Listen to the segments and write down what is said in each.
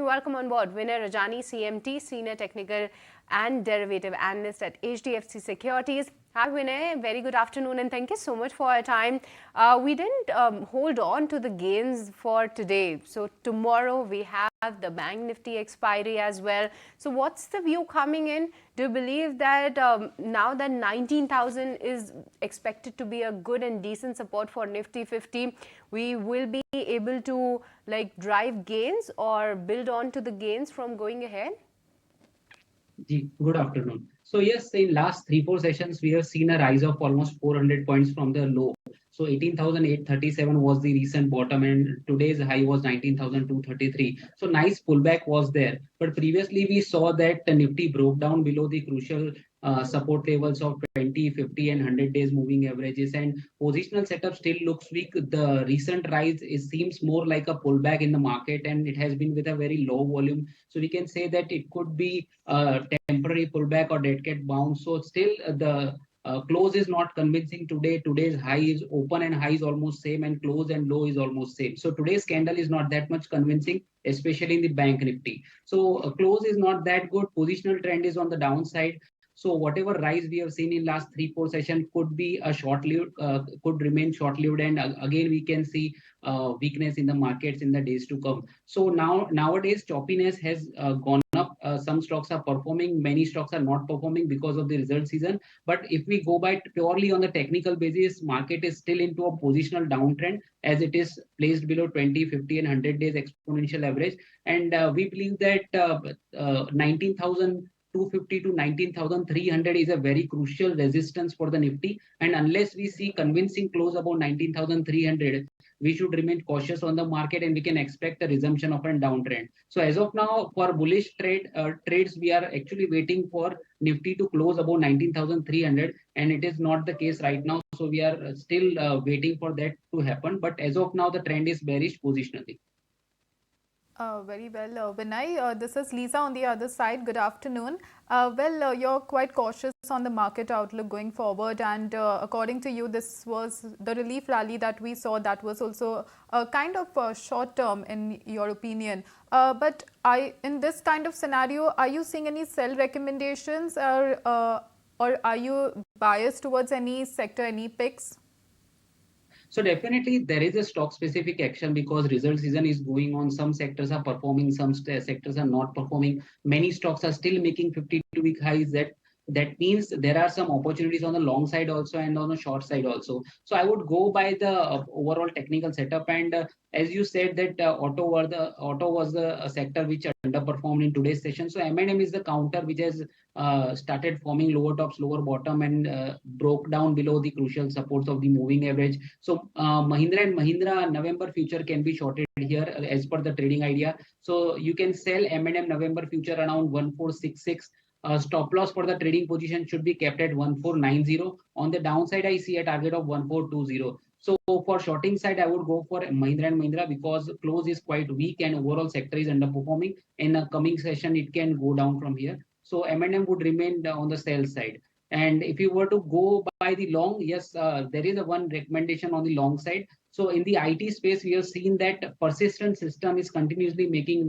welcome on board Vinay Rajani, CMT, Senior Technical and Derivative Analyst at HDFC Securities. Hi Vinay, very good afternoon and thank you so much for your time. We didn't hold on to the gains for today. So tomorrow we have the Bank Nifty expiry as well. So what's the view coming in? Do you believe that now that 19,000 is expected to be a good and decent support for Nifty 50, we will be able to drive gains or build on to the gains from going ahead? Good afternoon. So yes, in last 3-4 sessions, we have seen a rise of almost 400 points from the low. So 18,837 was the recent bottom and today's high was 19,233. So nice pullback was there. But previously we saw that the Nifty broke down below the crucial support levels of 20, 50 and 100 days moving averages, and positional setup still looks weak. The recent rise seems more like a pullback in the market, and it has been with a very low volume. So we can say that it could be a temporary pullback or dead cat bounce. So still the close is not convincing today. Today's high is open and high is almost same, and close and low is almost same. So today's candle is not that much convincing, especially in the bank Nifty. So close is not that good. Positional trend is on the downside. So whatever rise we have seen in last 3-4 sessions could be a short-lived, could remain short-lived, and again we can see weakness in the markets in the days to come. So nowadays choppiness has gone up. Some stocks are performing, many stocks are not performing because of the result season. But if we go by purely on the technical basis, market is still into a positional downtrend as it is placed below 20, 50 and 100 days exponential average. And we believe that 19,250 to 19,300 is a very crucial resistance for the Nifty. And unless we see convincing close about 19,300, we should remain cautious on the market and we can expect a resumption of a downtrend. So as of now, for bullish trades, we are actually waiting for Nifty to close about 19,300, and it is not the case right now. So we are still waiting for that to happen. But as of now, the trend is bearish positionally. Very well, Vinay. This is Lisa on the other side. Good afternoon. You're quite cautious on the market outlook going forward, and according to you, this was the relief rally that we saw. That was also a kind of short term, in your opinion. But in this kind of scenario, are you seeing any sell recommendations, or are you biased towards any sector, any picks? So definitely there is a stock specific action because result season is going on. Some sectors are performing, some sectors are not performing. Many stocks are still making 52-week highs. That means there are some opportunities on the long side also and on the short side also. So I would go by the overall technical setup. And as you said that auto was the sector which underperformed in today's session. So M&M is the counter which has started forming lower tops, lower bottom, and broke down below the crucial supports of the moving average. So Mahindra and Mahindra November future can be shorted here as per the trading idea. So you can sell M&M November future around 1466. Stop loss for the trading position should be kept at 1490. On the downside, I see a target of 1420. So for shorting side, I would go for Mahindra and Mahindra because close is quite weak and overall sector is underperforming. In a coming session, it can go down from here. So M&M would remain on the sell side. And if you were to go by the long, yes, there is a one recommendation on the long side. So in the IT space, we have seen that persistent system is continuously making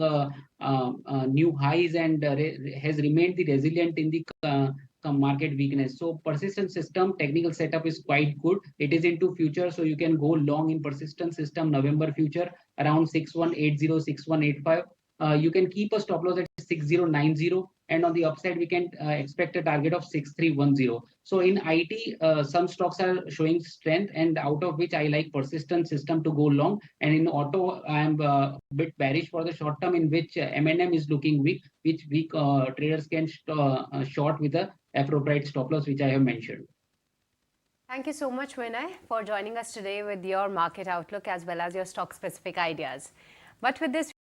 new highs and has remained the resilient in the market weakness. So persistent system technical setup is quite good. It is into future, so you can go long in persistent system November future around 6180, 6185. You can keep a stop loss at 6090, and on the upside we can expect a target of 6310. So in IT, some stocks are showing strength, and out of which I like persistent system to go long. And in auto, I am a bit bearish for the short term, in which M&M is looking weak, which weak traders can short with the appropriate stop loss, which I have mentioned. Thank you so much, Vinay, for joining us today with your market outlook as well as your stock specific ideas. But with this